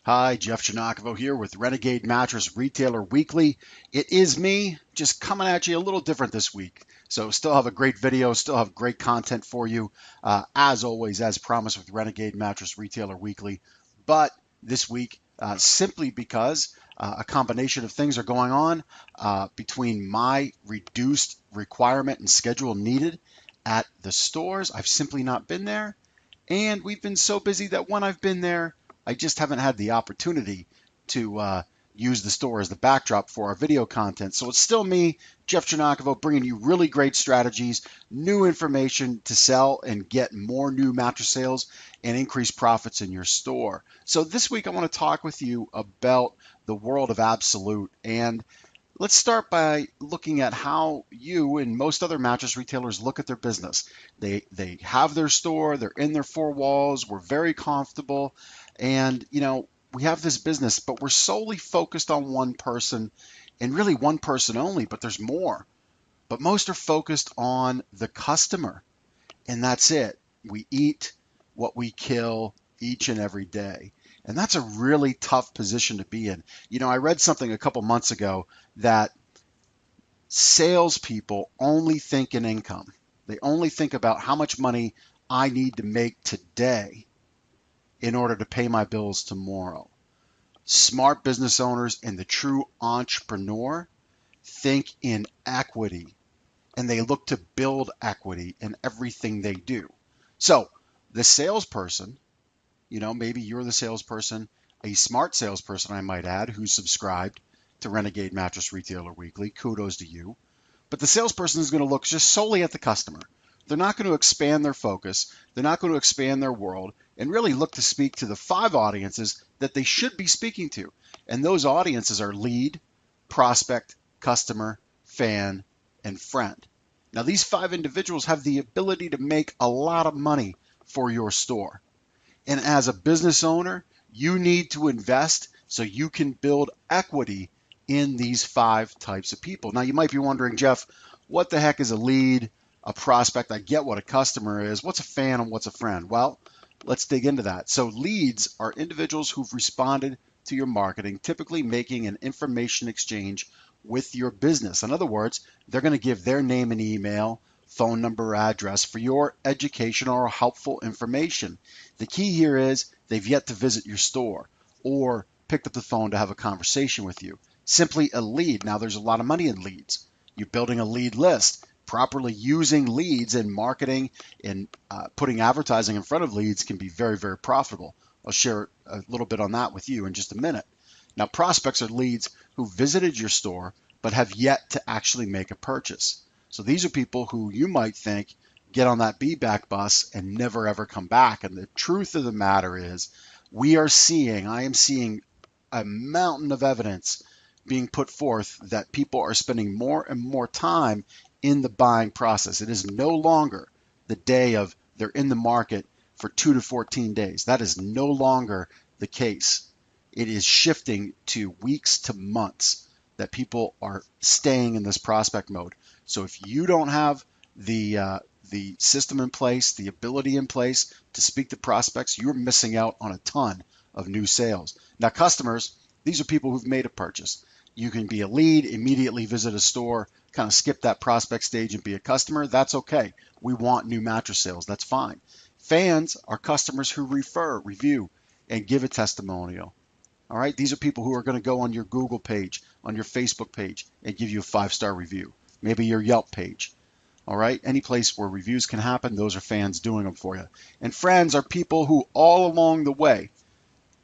Hi, Jeff Janakovo here with Renegade Mattress Retailer Weekly. It is me, just coming at you a little different this week. So still have a great video, still have great content for you, as always, as promised with Renegade Mattress Retailer Weekly. But this week, simply because a combination of things are going on between my reduced requirement and schedule needed at the stores. I've simply not been there. And we've been so busy that when I've been there, I just haven't had the opportunity to use the store as the backdrop for our video content. So it's still me, Jeff Janakovo, bringing you really great strategies, new information to sell and get more new mattress sales and increase profits in your store. So this week I want to talk with you about the world of absolute. And let's start by looking at how you and most other mattress retailers look at their business. They have their store, they're in their four walls, we're very comfortable, and we have this business, but we're solely focused on one person and really one person only, but there's more. But most are focused on the customer, and that's it. We eat what we kill each and every day. And that's a really tough position to be in. I read something a couple months ago that salespeople only think in income. They only think about how much money I need to make today in order to pay my bills tomorrow. Smart business owners and the true entrepreneur think in equity, and they look to build equity in everything they do. So the salesperson, maybe you're the salesperson, a smart salesperson, I might add, who's subscribed to Renegade Mattress Retailer Weekly. Kudos to you. But the salesperson is going to look just solely at the customer. They're not going to expand their focus. They're not going to expand their world and really look to speak to the 5 audiences that they should be speaking to. And those audiences are lead, prospect, customer, fan, and friend. Now, these 5 individuals have the ability to make a lot of money for your store. And as a business owner, you need to invest so you can build equity in these 5 types of people. Now, you might be wondering, Jeff, what the heck is a lead, a prospect? I get what a customer is. What's a fan and what's a friend? Well, let's dig into that. So leads are individuals who've responded to your marketing, typically making an information exchange with your business. In other words, they're going to give their name and email, phone number, address for your educational or helpful information. The key here is they've yet to visit your store or picked up the phone to have a conversation with you. Simply a lead. Now, there's a lot of money in leads. You're building a lead list. Properly using leads in marketing and putting advertising in front of leads can be very, very profitable. I'll share a little bit on that with you in just a minute. Now, prospects are leads who visited your store but have yet to actually make a purchase. So these are people who you might think get on that be back bus and never ever come back. And the truth of the matter is I am seeing a mountain of evidence being put forth that people are spending more and more time in the buying process. It is no longer the day of they're in the market for 2 to 14 days. That is no longer the case. It is shifting to weeks to months that people are staying in this prospect mode. So if you don't have the system in place, the ability in place to speak to prospects, you're missing out on a ton of new sales. Now, customers, these are people who've made a purchase. You can be a lead, immediately visit a store, kind of skip that prospect stage and be a customer. That's okay. We want new mattress sales. That's fine. Fans are customers who refer, review, and give a testimonial. All right. These are people who are going to go on your Google page, on your Facebook page, and give you a 5-star review. Maybe your Yelp page. All right. Any place where reviews can happen, those are fans doing them for you. And friends are people who all along the way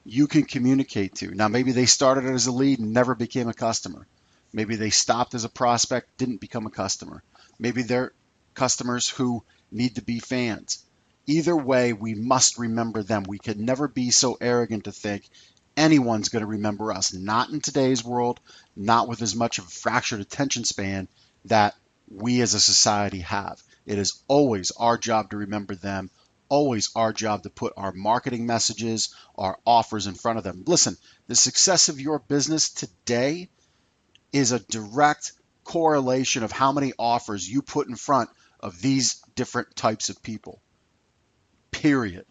you can communicate to. Now, maybe they started as a lead and never became a customer. Maybe they stopped as a prospect, didn't become a customer. Maybe they're customers who need to be fans. Either way, we must remember them. We can never be so arrogant to think anyone's going to remember us. Not in today's world, not with as much of a fractured attention span that we as a society have. It is always our job to remember them, always our job to put our marketing messages, our offers in front of them. Listen, the success of your business today is a direct correlation of how many offers you put in front of these different types of people. Period.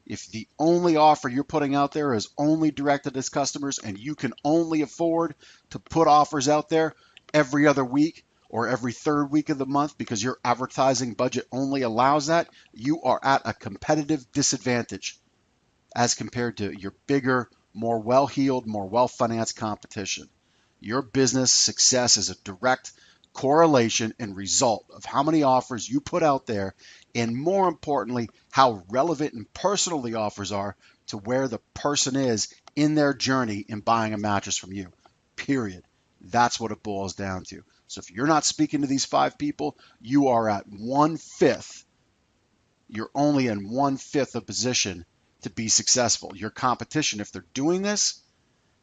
If the only offer you're putting out there is only directed at customers and you can only afford to put offers out there every other week or every third week of the month because your advertising budget only allows that, you are at a competitive disadvantage as compared to your bigger, more well-heeled, more well-financed competition. Your business success is a direct correlation and result of how many offers you put out there, and more importantly, how relevant and personal the offers are to where the person is in their journey in buying a mattress from you. Period. That's what it boils down to. So if you're not speaking to these 5 people, you are at 1/5. You're only in 1/5 of position to be successful. Your competition, if they're doing this,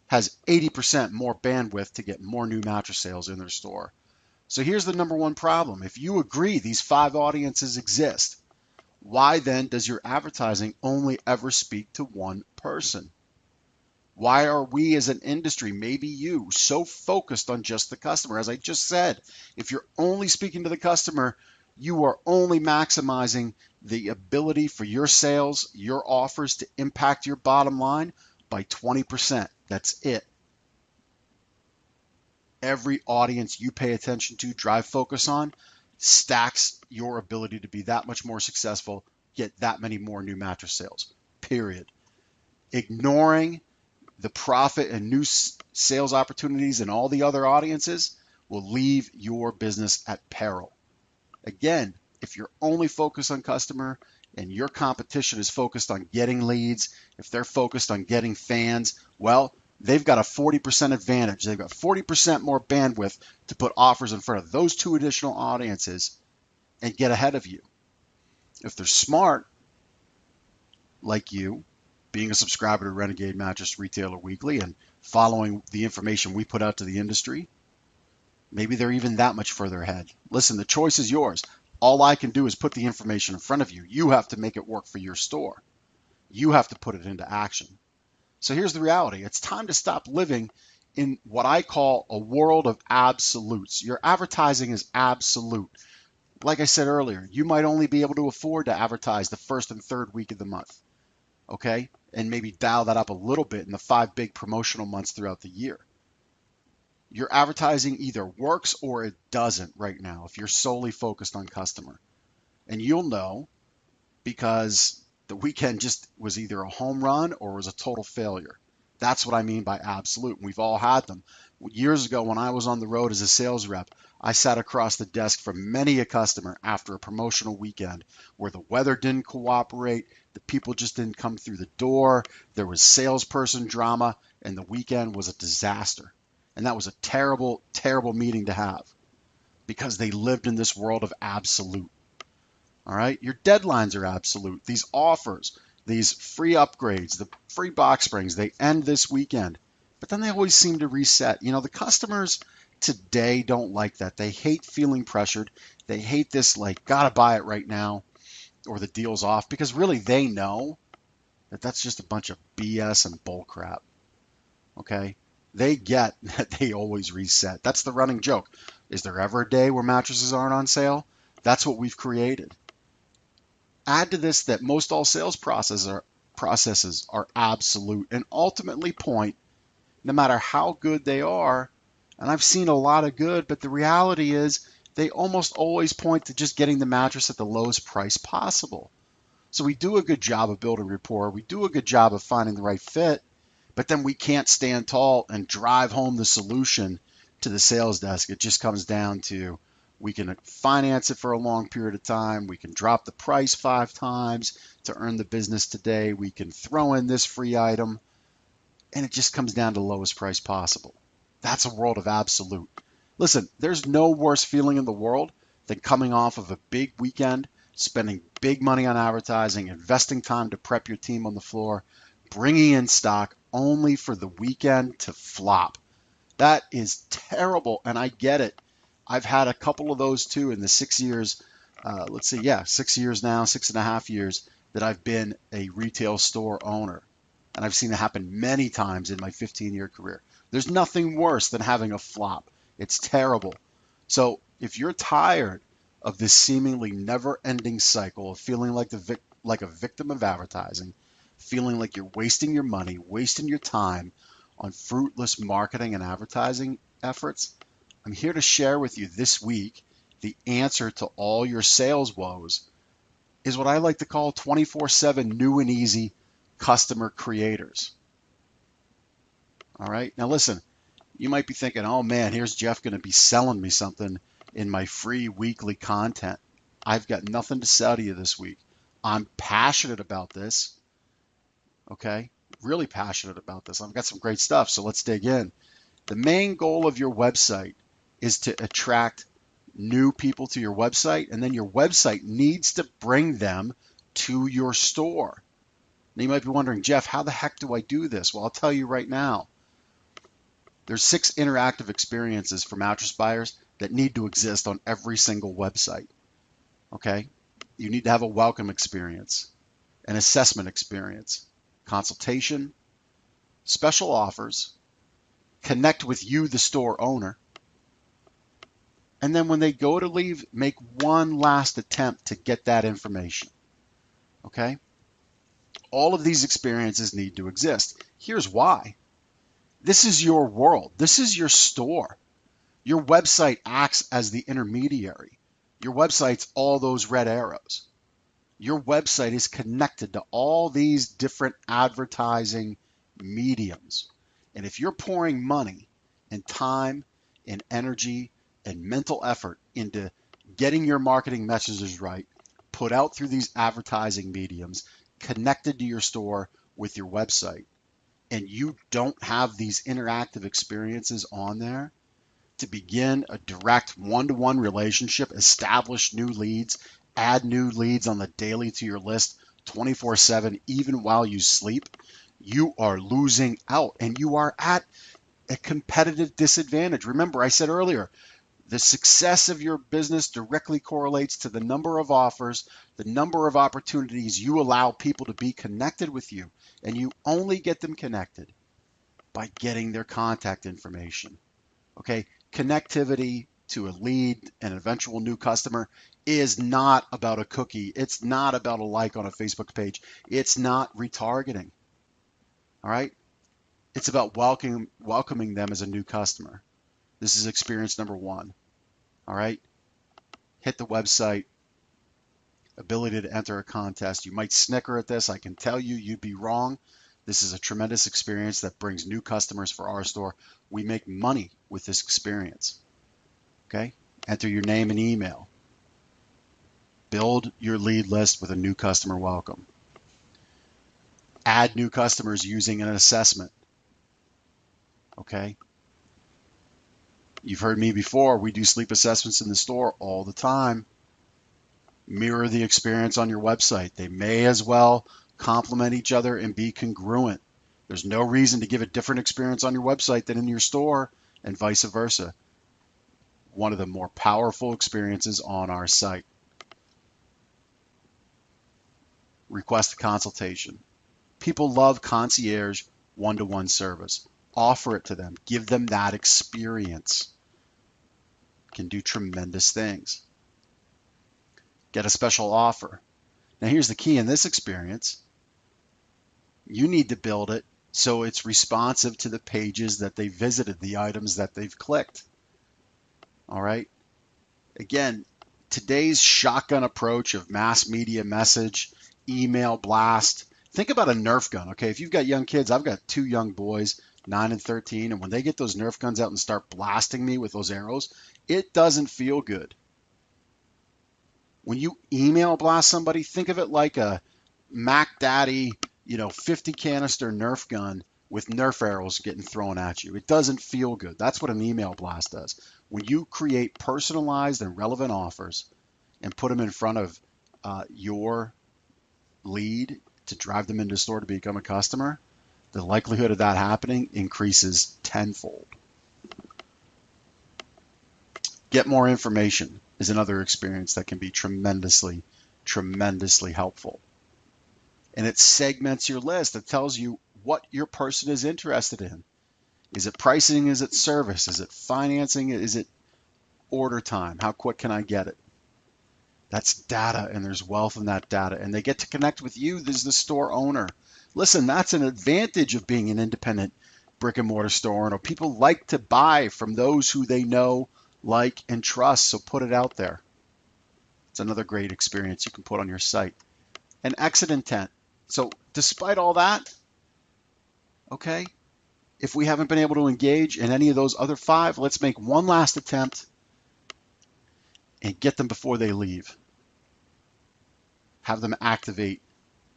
has 80% more bandwidth to get more new mattress sales in their store. So here's the number one problem. If you agree these 5 audiences exist, why then does your advertising only ever speak to one person? Why are we as an industry, maybe you, so focused on just the customer? As I just said, if you're only speaking to the customer, you are only maximizing the ability for your sales, your offers to impact your bottom line by 20%. That's it. Every audience you pay attention to, drive focus on, stacks your ability to be that much more successful, get that many more new mattress sales, period. Ignoring the profit and new sales opportunities in all the other audiences will leave your business at peril. Again, if you're only focused on customer and your competition is focused on getting leads, if they're focused on getting fans, well, they've got a 40% advantage. They've got 40% more bandwidth to put offers in front of those 2 additional audiences and get ahead of you. If they're smart, like you, being a subscriber to Renegade Mattress Retailer Weekly and following the information we put out to the industry, maybe they're even that much further ahead. Listen, the choice is yours. All I can do is put the information in front of you. You have to make it work for your store. You have to put it into action. So here's the reality. It's time to stop living in what I call a world of absolutes. Your advertising is absolute. Like I said earlier, you might only be able to afford to advertise the first and third week of the month, okay? And maybe dial that up a little bit in the 5 big promotional months throughout the year. Your advertising either works or it doesn't right now if you're solely focused on customer. And you'll know because the weekend just was either a home run or was a total failure. That's what I mean by absolute. We've all had them. Years ago when I was on the road as a sales rep, I sat across the desk from many a customer after a promotional weekend where the weather didn't cooperate, the people just didn't come through the door, there was salesperson drama, and the weekend was a disaster. And that was a terrible, terrible meeting to have because they lived in this world of absolute. All right, your deadlines are absolute. These offers, these free upgrades, the free box springs, they end this weekend, but then they always seem to reset. You know, the customers today don't like that. They hate feeling pressured. They hate this like, gotta buy it right now or the deal's off, because really they know that that's just a bunch of BS and bull crap. Okay, they get that they always reset. That's the running joke. Is there ever a day where mattresses aren't on sale? That's what we've created. Add to this that most all sales processes are absolute and ultimately point, no matter how good they are, and I've seen a lot of good, but the reality is they almost always point to just getting the mattress at the lowest price possible. So we do a good job of building rapport. We do a good job of finding the right fit, but then we can't stand tall and drive home the solution to the sales desk. It just comes down to we can finance it for a long period of time. We can drop the price 5 times to earn the business today. We can throw in this free item, and it just comes down to the lowest price possible. That's a world of absolute. Listen, there's no worse feeling in the world than coming off of a big weekend, spending big money on advertising, investing time to prep your team on the floor, bringing in stock only for the weekend to flop. That is terrible, and I get it. I've had a couple of those too in the 6 years, 6 years now, 6.5 years that I've been a retail store owner. And I've seen it happen many times in my 15-year career. There's nothing worse than having a flop. It's terrible. So if you're tired of this seemingly never-ending cycle of feeling like a victim of advertising, feeling like you're wasting your money, wasting your time on fruitless marketing and advertising efforts, I'm here to share with you this week the answer to all your sales woes is what I like to call 24/7 new and easy customer creators. All right. Now listen, you might be thinking, oh man, here's Jeff going to be selling me something in my free weekly content. I've got nothing to sell to you this week. I'm passionate about this. Okay. Really passionate about this. I've got some great stuff. So let's dig in. The main goal of your website is to attract new people to your website, and then your website needs to bring them to your store. Now you might be wondering, Jeff, how the heck do I do this? Well, I'll tell you right now. There's 6 interactive experiences for mattress buyers that need to exist on every single website. Okay? You need to have a welcome experience, an assessment experience, consultation, special offers, connect with you, the store owner, and then when they go to leave, make one last attempt to get that information. Okay? All of these experiences need to exist. Here's why. This is your world. This is your store. Your website acts as the intermediary. Your website's all those red arrows. Your website is connected to all these different advertising mediums. And if you're pouring money and time and energy and mental effort into getting your marketing messages right, put out through these advertising mediums, connected to your store with your website, and you don't have these interactive experiences on there to begin a direct one-to-one relationship, establish new leads, add new leads on the daily to your list 24/7, even while you sleep, you are losing out and you are at a competitive disadvantage. Remember, I said earlier, the success of your business directly correlates to the number of offers, the number of opportunities you allow people to be connected with you. And you only get them connected by getting their contact information. Okay? Connectivity to a lead, an eventual new customer, is not about a cookie. It's not about a like on a Facebook page. It's not retargeting. All right? It's about welcoming them as a new customer. This is experience number 1. All right? Hit the website. Ability to enter a contest. You might snicker at this. I can tell you, you'd be wrong. This is a tremendous experience that brings new customers for our store. We make money with this experience. Okay? Enter your name and email. Build your lead list with a new customer welcome. Add new customers using an assessment. Okay? You've heard me before. We do sleep assessments in the store all the time. Mirror the experience on your website. They may as well complement each other and be congruent. There's no reason to give a different experience on your website than in your store, and vice versa. One of the more powerful experiences on our site. Request a consultation. People love concierge one-to-one service. Offer it to them. Give them that experience. Can do tremendous things. Get a special offer. Now here's the key in this experience. You need to build it so it's responsive to the pages that they visited, the items that they've clicked. All right? Again, today's shotgun approach of mass media message, email blast. Think about a Nerf gun, okay? If you've got young kids, I've got 2 young boys, 9 and 13, and when they get those Nerf guns out and start blasting me with those arrows, it doesn't feel good. When you email blast somebody, think of it like a Mac Daddy, 50 canister Nerf gun with Nerf arrows getting thrown at you. It doesn't feel good. That's what an email blast does. When you create personalized and relevant offers and put them in front of your lead to drive them into the store to become a customer, the likelihood of that happening increases tenfold. Get more information is another experience that can be tremendously, tremendously helpful. And it segments your list. It tells you what your person is interested in. Is it pricing? Is it service? Is it financing? Is it order time? How quick can I get it? That's data, and there's wealth in that data. And they get to connect with you. There's the store owner. Listen, that's an advantage of being an independent brick and mortar store owner. People like to buy from those who they know, like, and trust. So put it out there. It's another great experience you can put on your site. And exit intent. So despite all that, okay, if we haven't been able to engage in any of those other 5, let's make one last attempt and get them before they leave. Have them activate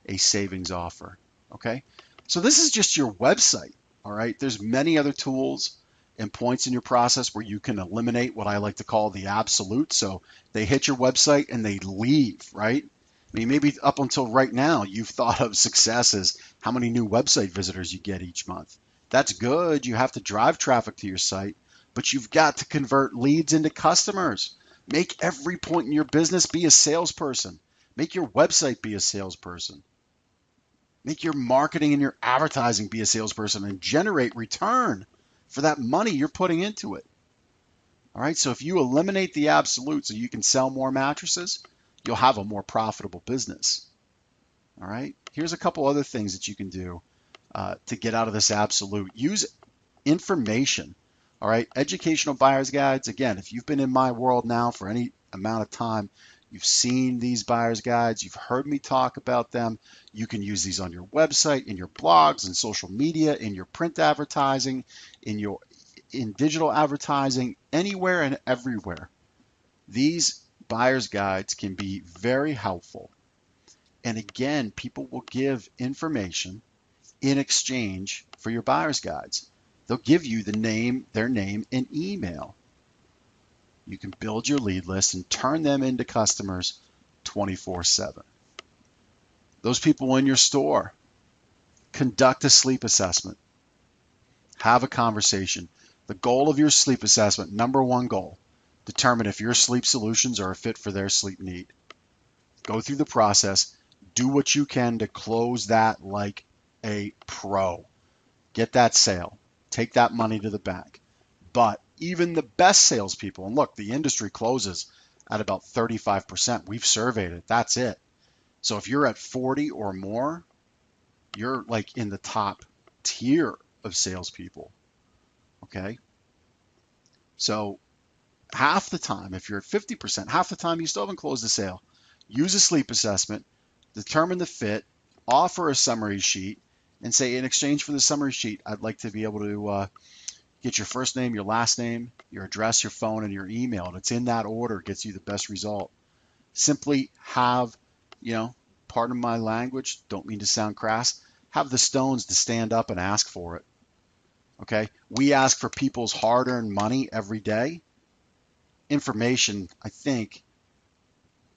a savings offer. Okay, so this is just your website. All right, there's many other tools and points in your process where you can eliminate what I like to call the absolute. So they hit your website and they leave, right? I mean, maybe up until right now, you've thought of success as how many new website visitors you get each month. That's good. You have to drive traffic to your site, but you've got to convert leads into customers. Make every point in your business be a salesperson. Make your website be a salesperson. Make your marketing and your advertising be a salesperson and generate return for that money you're putting into it. All right, so if you eliminate the absolute so you can sell more mattresses, you'll have a more profitable business. All right, here's a couple other things that you can do to get out of this absolute. Use information. All right, educational buyer's guides. Again, if you've been in my world now for any amount of time, you've seen these buyer's guides, you've heard me talk about them. You can use these on your website, in your blogs, in social media, in your print advertising, in digital advertising, anywhere and everywhere. These buyer's guides can be very helpful. And again, people will give information in exchange for your buyer's guides. They'll give you their name and email. You can build your lead list and turn them into customers 24/7. Those people in your store, conduct a sleep assessment. Have a conversation. The goal of your sleep assessment, number one goal, determine if your sleep solutions are a fit for their sleep need. Go through the process. Do what you can to close that like a pro. Get that sale. Take that money to the bank. But even the best salespeople, and look, the industry closes at about 35%. We've surveyed it. That's it. So if you're at 40 or more, you're like in the top tier of salespeople. Okay. So half the time, if you're at 50%, half the time you still haven't closed the sale. Use a sleep assessment, determine the fit, offer a summary sheet, and say, in exchange for the summary sheet, I'd like to be able to get your first name, your last name, your address, your phone, and your email. And it's in that order, gets you the best result. Simply have, pardon my language, don't mean to sound crass, have the stones to stand up and ask for it. Okay? We ask for people's hard-earned money every day. Information, I think,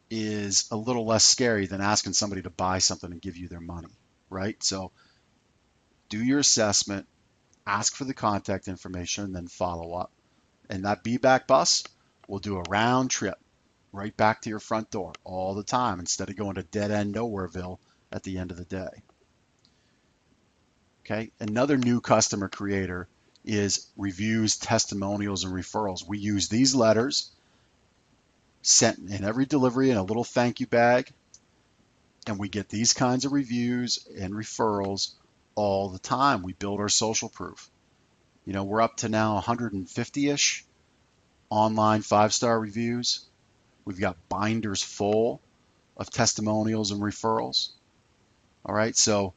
is a little less scary than asking somebody to buy something and give you their money, right? So do your assessment, ask for the contact information, and then follow up. And that be-back bus will do a round trip right back to your front door all the time instead of going to dead-end Nowhereville at the end of the day. Okay, another new customer creator is reviews, testimonials, and referrals. We use these letters sent in every delivery in a little thank you bag, and we get these kinds of reviews and referrals all the time. We build our social proof. We're up to now 150-ish online 5-star reviews. We've got binders full of testimonials and referrals. All right, so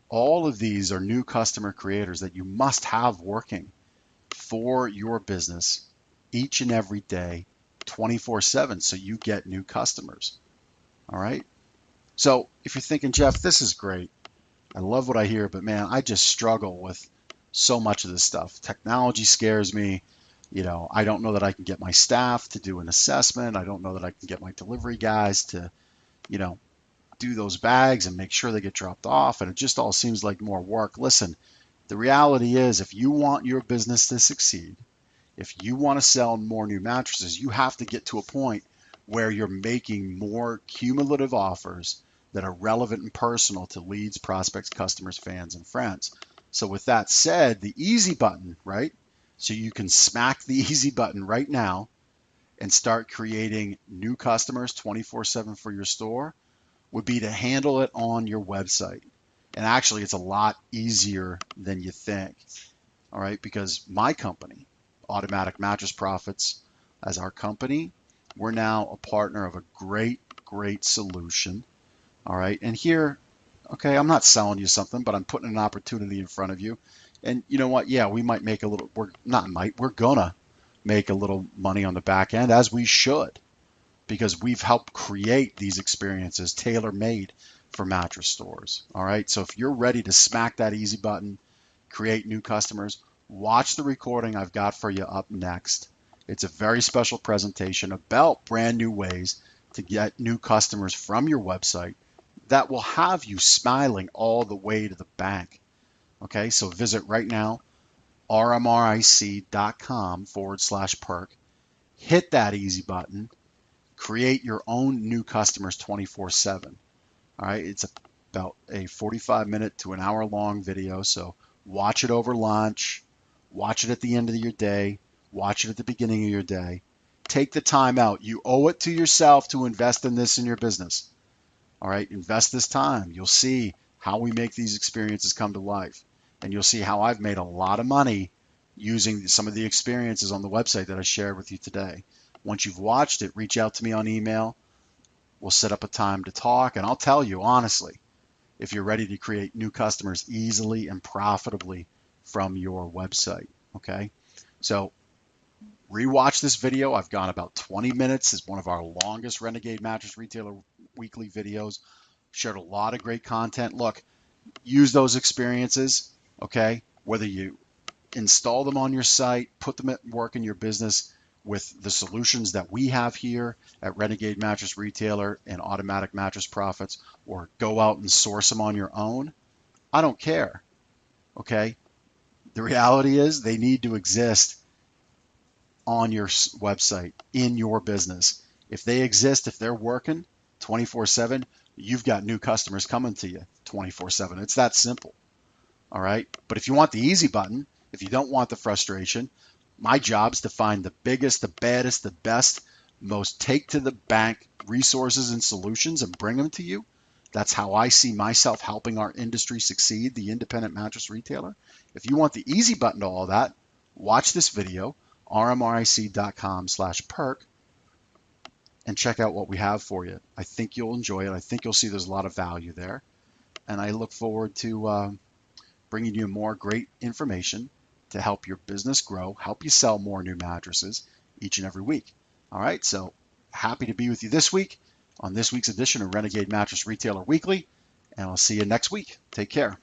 all of these are new customer creators that you must have working for your business each and every day, 24/7, so you get new customers. All right, so if you're thinking, Jeff, this is great, I love what I hear, but man, I just struggle with so much of this stuff. Technology scares me. I don't know that I can get my staff to do an assessment. I don't know that I can get my delivery guys to, do those bags and make sure they get dropped off. And it just all seems like more work. Listen, the reality is, if you want your business to succeed, if you want to sell more new mattresses, you have to get to a point where you're making more cumulative offers that are relevant and personal to leads, prospects, customers, fans, and friends. So with that said, the easy button, right? So you can smack the easy button right now and start creating new customers 24/7 for your store, would be to handle it on your website. And actually, it's a lot easier than you think. All right, because my company, Automatic Mattress Profits, as our company, we're now a partner of a great solution. All right, and here, okay, I'm not selling you something, but I'm putting an opportunity in front of you. And you know what? Yeah, we might make a little, we're not might, we're gonna make a little money on the back end, as we should, because we've helped create these experiences tailor made for mattress stores. All right, so if you're ready to smack that easy button, create new customers, watch the recording I've got for you up next. It's a very special presentation about brand new ways to get new customers from your website that will have you smiling all the way to the bank. Okay, so visit right now, rmric.com/perk. Hit that easy button. Create your own new customers 24/7. All right, it's about a 45-minute to an hour long video. So watch it over lunch, watch it at the end of your day, watch it at the beginning of your day. Take the time out. You owe it to yourself to invest in this in your business. All right, invest this time. You'll see how we make these experiences come to life. And you'll see how I've made a lot of money using some of the experiences on the website that I shared with you today. Once you've watched it, reach out to me on email. We'll set up a time to talk, and I'll tell you honestly if you're ready to create new customers easily and profitably from your website. Okay, so rewatch this video. I've gone about 20 minutes. It's one of our longest Renegade Mattress Retailer weekly videos. Shared a lot of great content. Look, use those experiences, okay? Whether you install them on your site, put them at work in your business with the solutions that we have here at Renegade Mattress Retailer and Automatic Mattress Profits, or go out and source them on your own, I don't care, okay? The reality is they need to exist on your website, in your business. If they exist, if they're working 24/7, you've got new customers coming to you 24/7. It's that simple. All right. But if you want the easy button, if you don't want the frustration, my job is to find the biggest, the baddest, the best, most take to the bank resources and solutions and bring them to you. That's how I see myself helping our industry succeed, the independent mattress retailer. If you want the easy button to all that, watch this video, rmric.com/perk, and check out what we have for you. I think you'll enjoy it. I think you'll see there's a lot of value there. And I look forward to bringing you more great information to help your business grow, help you sell more new mattresses each and every week. All right, so happy to be with you this week on this week's edition of Renegade Mattress Retailer Weekly, and I'll see you next week. Take care.